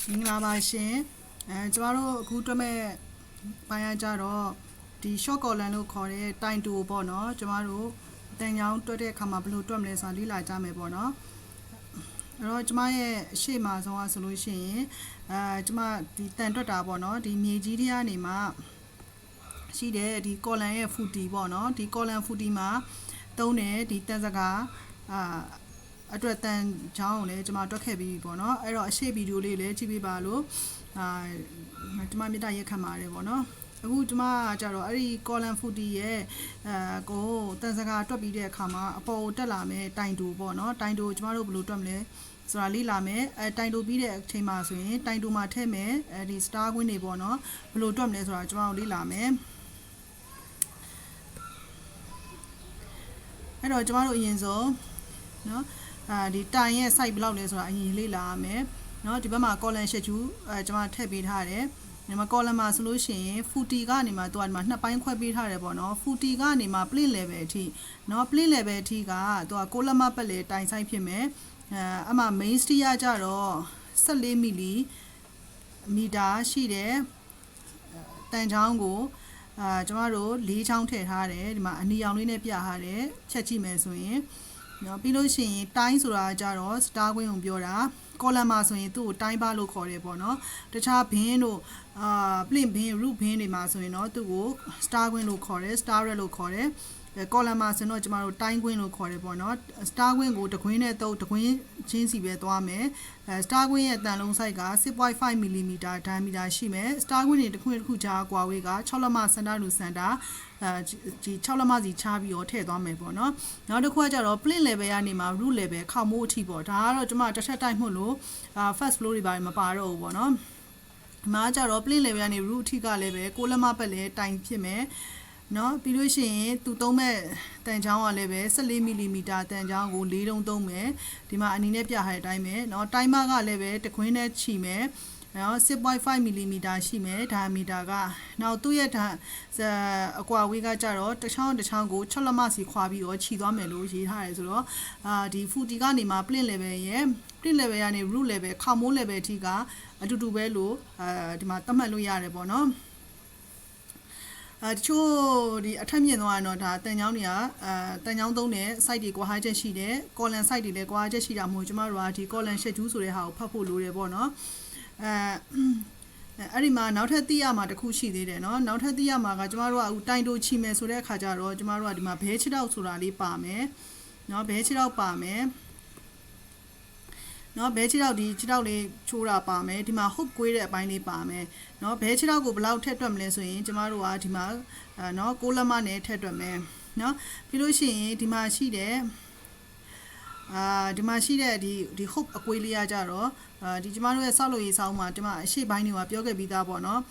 မင်္ဂလာပါရှင်ကျမတို့အခုတွေ့မဲ့ပိုင်းရကြတော့ဒီ short column လို့ခေါ်တဲ့တိုင်တူပေါ့နော်ကျမတို့တန်ချောင်းတွက်တဲ့အခါမှာဘယ်လိုတွက်မလဲဆိုတာလေ့လာကြမယ်ပေါ့နော်အဲ့တော့ကျမရဲ့အရှိမဆုံးအားဆိုလို့ရှိရင်ကျမဒီတန်တွက်တာပေါ့နော်ဒီမြေကြီးတွေကနေမှရှိတဲ့ဒီ column ရဲ့ footy ပေါ့နော်ဒီ column footy မှာသုံးတယ်ဒီတန်စကားအတွက်တန်ချောင်းကိုလည်းကျွန်မတွက်ခဲ့ပြီးပေါ့နော်အဲ့တော့အရှိဗီဒီယိုလေးလည်းကြည့်ပေးပါလို့ကျွန်မမေတ္တာရက်ခံပါတယ်ပေါ့နော်အခုကျွန်မကြတော့အဲ့ဒီ column footy ရဲ့ကိုတန်စကားတွက်ပြီးတဲ့အခါမှာအပေါ်ကိုတက်လာမယ်တိုင်တူပေါ့နော်တိုင်တူကျွန်မတို့ဘယ်လိုတွက်မလဲဆိုတာလေ့လာမယ်တိုင်တူပြီးတဲ့အချိန်မှာဆိုရင်တိုင်တူမှာထည့်မယ်ဒီ star ကွင်းတွေပေါ့နော်ဘယ်လိုတွက်မလဲဆိုတာကျွန်မတို့လေ့လာမယ်အဲ့တော့ကျွန်မတို့အရင်ဆုံးနော်ဒီတိုင်ရဲ့ site ဘယ်လောက်လဲဆိုတာအရင်လေ့လာရမယ်เนาะဒီဘက်မှာ column ရှစ်ကျူးကျွန်မထည့်ပေးထားတယ်ဒီမှာ column မှာဆိုလို့ရှိရင် footy ကနေမှသူကဒီမှာနှစ်ပိုင်းခွဲပေးထားတယ်ပေါ့နော် footy ကနေမှ plane level အထိเนาะ plane level အထိကသူက column ပတ်လေတိုင် site ဖြစ်မယ်အမှ main steer ကြတော့14မီလီမီတာရှိတယ်တန်ချောင်းကိုကျွန်တော်တို့၄ချောင်းထည့်ထားတယ်ဒီမှာအနီရောင်လေးနဲ့ပြထားတယ်ချက်ကြည့်မယ်ဆိုရင်နော်ပြီးလို့ရှိရင်တိုင်းဆိုတာကြတော့ star ကွင်းကိုပြောတာ column မှာဆိုရင်သူ့ကိုတိုင်းပါလို့ခေါ်တယ်ပေါ့နော်တခြားဘင်းတို့plane ဘင်း root ဘင်းတွေမှာဆိုရင်တော့သူ့ကို star ကွင်းလို့ခေါ်တယ် star red လို့ခေါ်တယ်column မှာဆိုတော့ကျမတို့တိုင်းကွင်းလို့ခေါ်တယ်ပေါ့နော် star ကွင်းကိုတကွင်းနဲ့တကွင်းချင်းစီပဲသွားမယ်star ကွင်းရဲ့တန်လုံး size က 6.5 mm diameter ရှိမယ် star ကွင်းတွေတစ်ခုတစ်ခုကြားကွာဝေးက6လက်မစင်တာလူစင်တာဒီ6လက်မစီချပြီးတော့ထည့်သွားမယ်ပေါ့နော်နောက်တစ်ခုကကြတော့ plane level ကနေမှ root level ခေါင်မိုးအထိပေါ့ဒါကတော့ကျမတစ်ချက်တိုက်မှုလို့first floor တွေပါမပါတော့ဘူးပေါ့နော်ဒီမှာကြတော့ plane level ကနေ root အထိကလည်းပဲ6လက်မပတ်လဲတိုင်ဖြစ်မယ်နော်ပြီးလို့ရှိရင်သူသုံးမဲ့တန်ချောင်းကလည်းပဲ14မီလီမီတာတန်ချောင်းကို၄တုံးသုံးမယ်ဒီမှာအနီနဲ့ပြထားတဲ့အတိုင်းပဲเนาะတိုင်းမကလည်းပဲတခွင်းနဲ့ချီမယ်နော် 6.5 မီလီမီတာရှိမယ်ဒါမီတာကနောက်သူ့ရဲ့အကွာဝေးကကြတော့တစ်ချောင်းတစ်ချောင်းကို6လက်မစီခွာပြီးတော့ခြီသွားမယ်လို့ရေးထားတယ်ဆိုတော့ဒီ footy ကနေမှ plane level ရဲ့ plane level ကနေ root level ခေါင်မိုး level အထိကအတူတူပဲလို့ဒီမှာသတ်မှတ်လို့ရတယ်ပေါ့နော်တချို့ဒီအထက်မြင့်သွားရင်တော့ဒါတန်ချောင်းတွေကတန်ချောင်းသုံးတဲ့ site တွေကွာဟချက်ရှိတယ် column site တွေလည်းကွာဟချက်ရှိတာမဟုတ်ကျမတို့ကဒီ column ရှစ်ကျူးဆိုတဲ့ဟာကိုဖတ်ဖို့လိုတယ်ပေါ့နော်အဲ့ဒီမှာနောက်ထပ်သိရမှာတစ်ခုရှိသေးတယ်เนาะနောက်ထပ်သိရမှာကကျမတို့ကအခုတိုင်တိုချီမယ်ဆိုတဲ့အခါကျတော့ကျမတို့ကဒီမှာဘဲချစ်တော့ဆိုတာလေးပါမယ်เนาะဘဲချစ်တော့ပါမယ်เนาะဘဲချစ်တော့ဒီချစ်တော့လေးချိုးတာပါမယ်ဒီမှာ hook ကွေးတဲ့အပိုင်းလေးပါမယ်เนาะဘဲချစ်တော့ကိုဘယ်လောက်ထည့်တွက်မလဲဆိုရင်ကျမတို့ကဒီမှာเนาะ6လက်မနဲ့ထည့်တွက်မယ်เนาะပြီးလို့ရှိရင်ဒီမှာရှိတဲ့ဒီမှာရှိတဲ့ဒီ hook အကွေးလေးရကြတော့ဒီကျမတို့ရဲ့ဆောက်လုပ်ရေးဆောင်းမှာဒီမှာအရှိပိုင်းတွေကပြောခဲ့ပြီးသားပေါ့နော်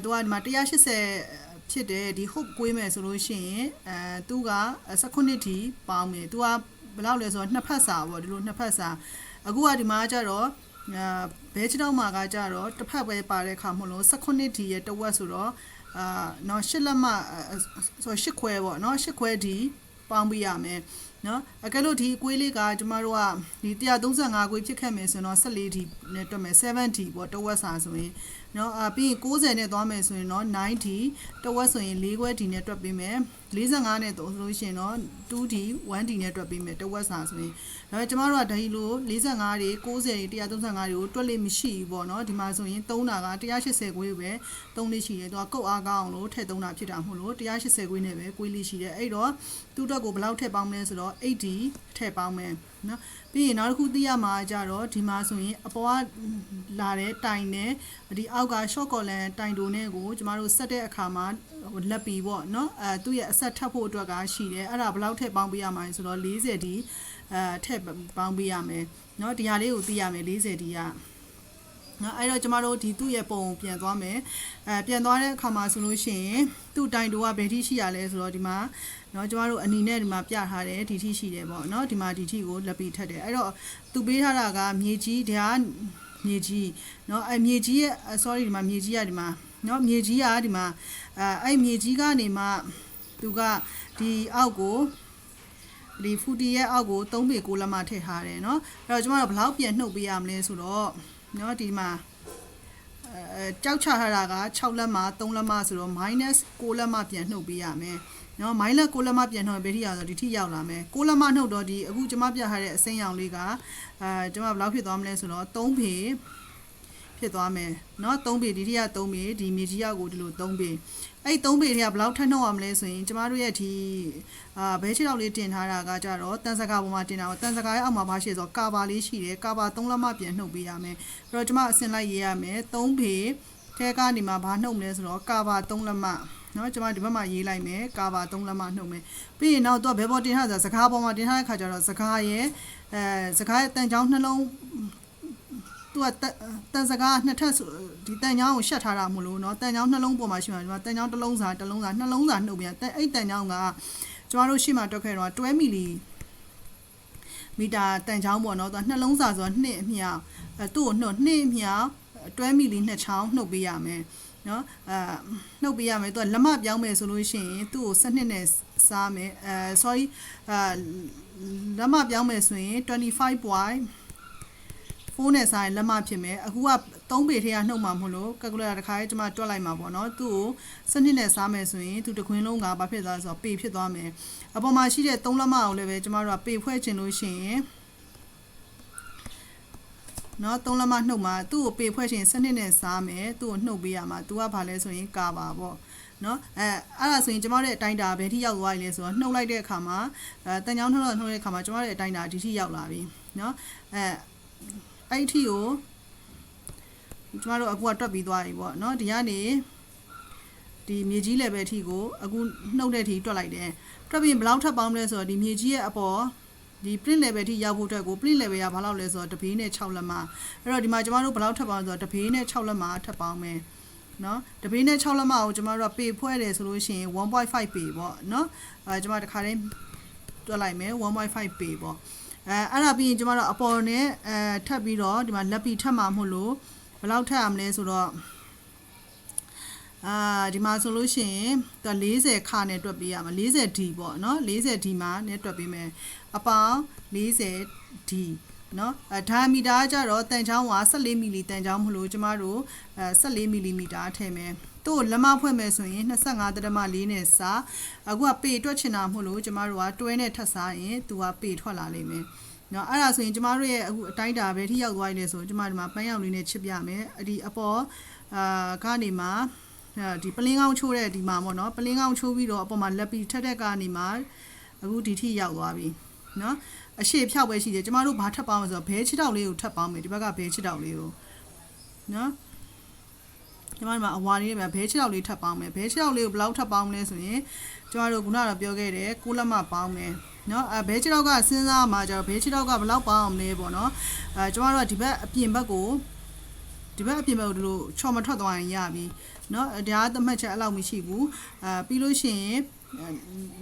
သူကဒီမှာ180ဖြစ်တယ်ဒီ hook ကွေးမယ်ဆိုလို့ရှိရင်သူက19ထိပေါင်းမယ်သူကဘယ်လောက်လဲဆိုတော့နှစ်ဖက်စာပေါ့ဒီလိုနှစ်ဖက်စာအခုကဒီမှာကြတော့ဘဲချတော့မှာကကြတော့တစ်ဖက်ပဲပါတဲ့ခါမလို့19ထိရဲ့တဝက်ဆိုတော့နော်8လက်မဆို8ခွဲပေါ့နော်8ခွဲဒီပေါင်းပြရမယ်နော်အကယ်လို့ဒီအကွေးလေးကကျမတို့ကဒီ135ကွေးဖြစ်ခဲ့မယ်ဆိုတော့14ဒီနဲ့တွက်မယ်7ဒီပေါ့တဝက်စာဆိုရင်နော်ပြီးရင်90နဲ့သွားမယ်ဆိုရင်တော့9ဒီတဝက်ဆိုရင်4ခွဲဒီနဲ့တွက်ပေးမယ်45နဲ့ဆိုလို့ရှိရင်တော့2ဒီ1ဒီနဲ့တွက်ပေးမယ်တဝက်စာဆိုရင်ဒါပေမဲ့ကျမတို့ကဒီလို45တွေ90တွေ135တွေကိုတွက်လို့မရှိဘူးပေါ့နော်ဒီမှာဆိုရင်သုံးတာက180ခွေးပဲသုံးလေးရှိတယ်သူကကုတ်အားကောင်းအောင်လို့ထည့်သုံးတာဖြစ်တာမဟုတ်လို့180ခွေးနဲ့ပဲကွေးလေးရှိတယ်အဲ့တော့သူ့အတွက်ကိုဘယ်လောက်ထည့်ပေါင်းမလဲဆိုတော့80ထည့်ပေါင်းမယ်နော်ပြီးရင်နောက်တစ်ခုသိရမှာကြတော့ဒီမှာဆိုရင်အပေါ်ကလာတဲ့တိုင်နဲ့ဒီအောက်က short column တိုင်တိုနဲ့ကိုကျမတို့ဆက်တဲ့အခါမှာလက်ပီပေါ့နော်သူ့ရဲ့အဆက်ထပ်ဖို့အတွက်ကရှိတယ်အဲ့ဒါဘယ်လောက်ထည့်ပေါင်းပေးရမှာလဲဆိုတော့40ဒီထည့်ပေါင်းပေးရမယ်နော်ဒီဟာလေးကိုသိရမယ်40ဒီကနော်အဲ့တော့ကျမတို့ဒီသူ့ရဲ့ပုံပြန်သွားမယ်ပြန်သွားတဲ့အခါမှာဆိုလို့ရှိရင်သူ့တိုင်တိုကဘယ်ထိရှိရလဲဆိုတော့ဒီမှာနော်ကျမတို့အနီနဲ့ဒီမှာပြထားတယ်ဒီထိရှိတယ်ပေါ့နော်ဒီမှာဒီထိကိုလက်ပြီးထက်တယ်အဲ့တော့သူပေးထားတာကမြေကြီးဒါကမြေကြီးနော်အဲ့မြေကြီးရဲ့ sorry ဒီမှာမြေကြီးကဒီမှာနော်မြေကြီးကဒီမှာအဲ့မြေကြီးကနေမှသူကဒီအောက်ကိုဒီ footy ရဲ့အောက်ကို3ပေ6လက်မထည့်ထားတယ်เนาะအဲ့တော့ကျမတို့ဘယ်လောက်ပြန်နှုတ်ပေးရမလဲဆိုတော့เนาะဒီမှာ ကြောက်ချထားတာက6လက်မှ3လက်မှဆိုတော့ minus 6လက်မှပြန်နှုတ်ပေးရမယ်နော် minus 6လက်မှပြန်နှုတ်ဘယ်ထိရောက်ဆိုဒီထိရောက်လာမယ်6လက်မှနှုတ်တော့ဒီအခုကျွန်မပြထားတဲ့အစိမ်းရောင်လေးကကျွန်မဘယ်လောက်ဖြစ်သွားမလဲဆိုတော့3ပေဖြစ်သွားမယ်เนาะ3ပေဒီထိက3ပေဒီမြေကြီးရောက်ကိုဒီလို3ပေအဲ့3ပေတွေကဘယ်လောက်ထပ်နှုတ်ရမလဲဆိုရင်ကျမတို့ရဲ့ဒီဘဲချစ်တော့လေးတင်ထားတာကကြတော့တန်စကာပေါ်မှာတင်တာတန်စကာရဲ့အောက်မှာဘာရှိဆိုကာဘာလေးရှိတယ်ကာဘာ3လက်မှပြန်နှုတ်ပေးရမယ်အဲ့တော့ကျမအစင်လိုက်ရေးရမယ်3ပေထဲကနေမှဘာနှုတ်မလဲဆိုတော့ကာဘာ3လက်မှเนาะကျမဒီဘက်မှာရေးလိုက်မယ်ကာဘာ3လက်မှနှုတ်မယ်ပြီးရင်နောက်တော့ဘဲပေါ်တင်ထားတာစကားပေါ်မှာတင်ထားတဲ့ခါကျတော့စကားရဲ့စကားရဲ့တန်ချောင်းနှလုံးသူကတန်စကားနှစ်ထပ်ဒီတန်ချောင်းကိုရှက်ထားတာမလို့เนาะတန်ချောင်းနှလုံးပေါ်မှာရှိမှာဒီမှာတန်ချောင်းတစ်လုံးစာနှလုံးစာနှုတ်ပြန်အဲ့တန်ချောင်းကကျမတို့ရှေ့မှာတွက်ခဲ့တော့12မီလီမီတာတန်ချောင်းပေါ့เนาะသူကနှလုံးစာဆိုတော့2အမြောက်သူ့ကိုနှုတ်2အမြောက်12မီလီ2ချောင်းနှုတ်ပေးရမယ်เนาะနှုတ်ပေးရမယ်သူကလက်မပြောင်းမယ်ဆိုလို့ရှိရင်သူ့ကို12နဲ့စားမယ်sorry လက်မပြောင်းမယ်ဆိုရင်25.4နဲ့ဆိုင်လက်မဖြစ်မယ်အခုက3ပေထဲကနှုတ်မှာမဟုတ်လို့ calculator တစ်ခါရေးကျွန်မတွက်လိုက်မှာပေါ့နော်သူ့ကို12နဲ့စားမယ်ဆိုရင်သူတစ်ခွင်းလုံးကဘာဖြစ်သွားလဲဆိုတော့ပေဖြစ်သွားမယ်အပေါ်မှာရှိတဲ့3လက်မကိုလည်းပဲကျွန်မတို့ကပေဖွဲ့ချင်လို့ရှိရင်နော်3လက်မနှုတ်မှာသူ့ကိုပေဖွဲ့ချင်12နဲ့စားမယ်သူ့ကိုနှုတ်ပေးရမှာသူကဘာလဲဆိုရင်ကာပါပေါ့နော်အဲ့ဒါဆိုရင်ကျမတို့ရဲ့အတိုင်းတာဘယ်ထိရောက်သွားပြီလဲဆိုတော့နှုတ်လိုက်တဲ့အခါမှာတန်ချောင်းနှုတ်တဲ့အခါမှာကျမတို့ရဲ့အတိုင်းတာဒီထိရောက်လာပြီနော်အဲ့ဒီကိုကျမတို့အခုကတွက်ပြီးသွားပြီပေါ့နော်ဒီကနေဒီမြေကြီး level အထိကိုအခုနှုတ်တဲ့အထိတွက်လိုက်တယ်တွက်ပြီးဘယ်လောက်ထပ်ပေါင်းမလဲဆိုတော့ဒီမြေကြီးရဲ့အပေါ်ဒီ print level အထိရောက်ဖို့အတွက်ကို print level ကဘာလောက်လဲဆိုတော့တပေနဲ့6လက်မအဲ့တော့ဒီမှာကျမတို့ဘယ်လောက်ထပ်ပေါင်းဆိုတော့တပေနဲ့6လက်မထပ်ပေါင်းမယ်နော်တပေနဲ့6လက်မကိုကျမတို့ကပေဖွဲ့တယ်ဆိုလို့ရှိရင်1.5ပေပေါ့နော်ကျမတခါတည်းတွက်လိုက်မယ်1.5ပေပေါ့အဲ့ဒါပြီးရင်ကျမတို့အပေါ်နဲ့ထပ်ပြီးတော့ဒီမှာလက်ပီထပ်မှာမဟုတ်လို့ဘယ်လောက်ထပ်ရမလဲဆိုတော့ဒီမှာဆိုလို့ရှိရင်သူ40ခါနဲ့တွက်ပေးရမှာ 40D ပေါ့နော် 40D မှာနဲ့တွက်ပေးမယ်အပေါင်း 40D နော်ဒါမီတာကျတော့တန်ချောင်းက14မီလီတန်ချောင်းမလို့ကျမတို့14မီလီမီတာထည့်မယ်သူ့ကိုလက်မဖွဲ့မယ်ဆိုရင် 25.4 နဲ့စားအခုကပေတွက်ချင်တာမဟုတ်လို့ကျမတို့ကတွဲနဲ့ထပ်စားရင်သူကပေထွက်လာလိမ့်မယ်နော်အဲ့ဒါဆိုရင်ကျမတို့ရဲ့အခုအတိုင်းတာပဲထိရောက်သွားပြီလေဆိုကျမဒီမှာပန်းရောင်လေးနဲ့ချစ်ပြမယ်ဒီအပေါ်ကနေမှာဒီပလင်းကောင်းချိုးတဲ့ဒီမှာပေါ့နော်ပလင်းကောင်းချိုးပြီးတော့အပေါ်မှာလက်ပြီးထက်တဲ့ကနေမှာအခုဒီထိရောက်သွားပြီနော်အရှိဖြောက်ပဲရှိတယ်ကျမတို့ဘာထပ်ပေါင်းလဲဆိုတော့ဘဲချစ်တောက်လေးကိုထပ်ပေါင်းမယ်ဒီဘက်ကဘဲချစ်တောက်လေးကိုနော်ကျမတို့မှာအဝါလေးနဲ့ဘဲချစ်တောက်လေးထပ်ပေါင်းမယ်ဘဲချစ်တောက်လေးကိုဘယ်လောက်ထပ်ပေါင်းမလဲဆိုရင်ကျမတို့ခုနကတော့ပြောခဲ့တယ်6လက်မပေါင်းမယ်နော်ဘဲချစ်တောက်ကစဉ်းစားမှာကျတော့ဘဲချစ်တောက်ကဘယ်လောက်ပေါင်းအောင်လဲပေါ့နော်ကျမတို့ကဒီဘက်အပြင်ဘက်ကိုဒီလိုချော်မထွက်သွားရင်ရပြီเนาะဒါကသတ်မှတ်ချက်အဲ့လောက်မရှိဘူးပြီးလို့ရှိရင်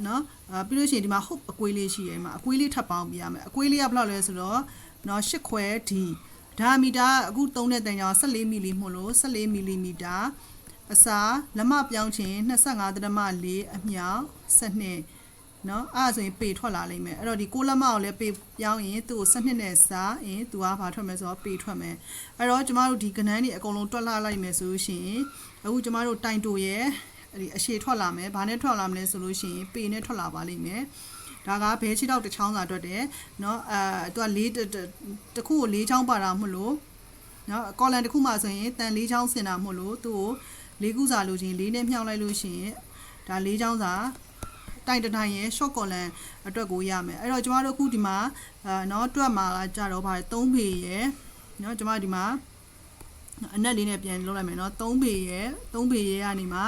เนาะပြီးလို့ရှိရင်ဒီမှာဟုတ်အကွေးလေးရှိတယ်ဒီမှာအကွေးလေးထပ်ပေါင်းပြရမယ်အကွေးလေးကဘယ်လောက်လဲဆိုတော့เนาะ8ခွဲ D ဒါမီတာအခုသုံးတဲ့တန်ကြောင်14မီလီမို့လို့14မီလီမီတာအစားလက်မပြောင်းခြင်း25.4အမြောက်12เนาะအဲ့ဒါဆိုရင်ပေထွက်လာလိမ့်မယ်အဲ့တော့ဒီ6လက်မကိုလည်းပေပြောင်းရင်သူ့ကို12နဲ့စားရင်သူကဘာထွက်မလဲဆိုတော့ပေထွက်မယ်အဲ့တော့ကျမတို့ဒီကဏ္ဍတွေအကုန်လုံးတွက်လာလိုက်မယ်ဆိုလို့ရှိရင်အခုကျမတို့တိုင်တိုရဲ့ဒီအရှည်ထွက်လာမယ်ဘာနဲ့ထွက်လာမလဲဆိုလို့ရှိရင်ပေနဲ့ထွက်လာပါလိမ့်မယ်ဒါကဘဲချီတော့တစ်ချောင်းစာတွက်တယ်เนาะသူကတစ်ခုကို4ချောင်းပါတာမဟုတ်လို့เนาะကောလန်တစ်ခုမှဆိုရင်တန်4ချောင်းဆင်တာမဟုတ်လို့သူ့ကို4ခုစာလို့ချင်း4နဲ့မြှောက်လိုက်လို့ရှိရင်ဒါ4ချောင်းစာတိုင်တိုင်ရဲ့ short column အတွက်ကိုရမယ်အဲ့တော့ကျမတို့အခုဒီမှာเนาะတွက်မှာကြတော့ပါတယ်3ပေရဲ့เนาะကျမဒီမှာအနက်လေးနဲ့ပြန်လုပ်လိုက်မယ်เนาะ3ပေရဲ့ကနေမှာ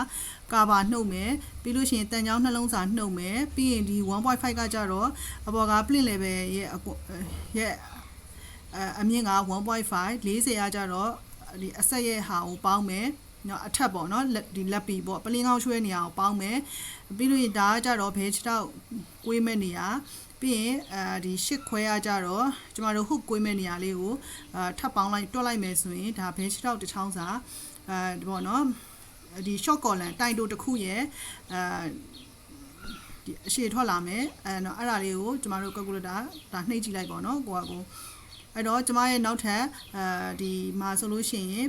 ကာဘာနှုတ်မယ်ပြီးလို့ရှိရင်တန်ချောင်းနှလုံးစာနှုတ်မယ်ပြီးရင်ဒီ1.5ကကြတော့အပေါ်က plane level ရဲ့အမြင့်က1.5 40ကကြတော့ဒီအဆက်ရဲ့ဟာကိုပေါင်းမယ်เนาะအထက်ပေါ့เนาะဒီလက်ပီပေါ့ပလင်းကောင်းချွဲနေရာကိုပေါင်းမယ်ပြီးလို့ဒါကကြတော့ဘဲချတော့ကွေးမဲ့နေရာပြီးရင်ဒီ8ခွဲကကြတော့ကျမတို့ဟုတ်ကွေးမဲ့နေရာလေးကိုထပ်ပေါင်းလိုက်တွက်လိုက်မယ်ဆိုရင်ဒါဘဲချတော့တစ်ချောင်းစာဒီပေါ့เนาะဒီ short column တိုင်တိုတစ်ခုရဲ့ဒီအရှည်ထွက်လာမယ်เนาะအဲ့ဒါလေးကိုကျမတို့ calculator ဒါနှိပ်ကြည့်လိုက်ပေါ့เนาะကိုကအဲ့တော့ကျမရဲ့နောက်ထပ်ဒီမှာဆိုလို့ရှိရင်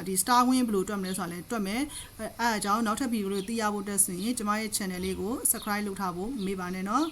ဒီ star win ဘယ်လိုတွက်မလဲဆိုတာလည်းတွက်မယ်အဲအကြောင်းနောက်ထပ်ဗီဒီယိုလေးကိုသိရဖို့အတွက်ဆိုရင်ကျမရဲ့ channel လေးကို subscribe လုပ်ထားဖို့မမေ့ပါနဲ့နော်